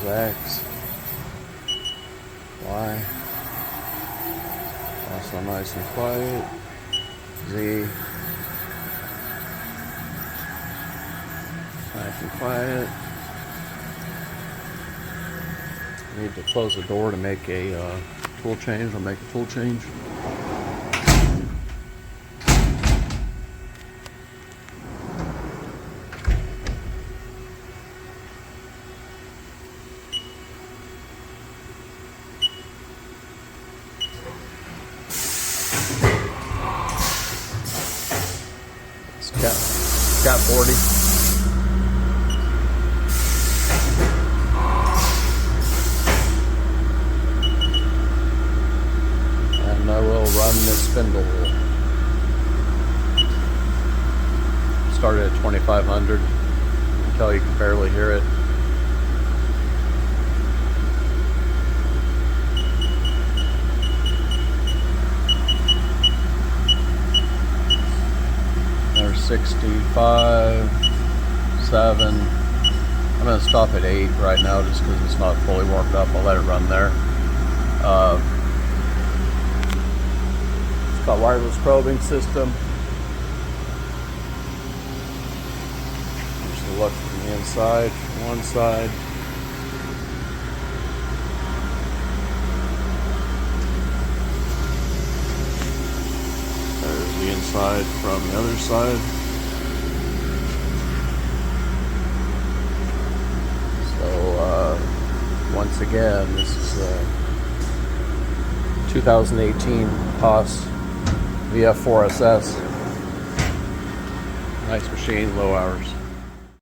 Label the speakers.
Speaker 1: X, Y, also nice and quiet, Z, nice and quiet. Need to close the door to make a tool change. I'll make a tool change. Cat 40. And I will run this spindle. Started at 2500 until you can barely hear it. There's 65, 7. I'm going to stop at 8 right now just because it's not fully warmed up. I'll let it run there. It's got wireless probing system. Just a look from the inside, from one side. There's the inside from the other side. So once again, this is 2018 Haas VF-4SS. Nice machine, low hours.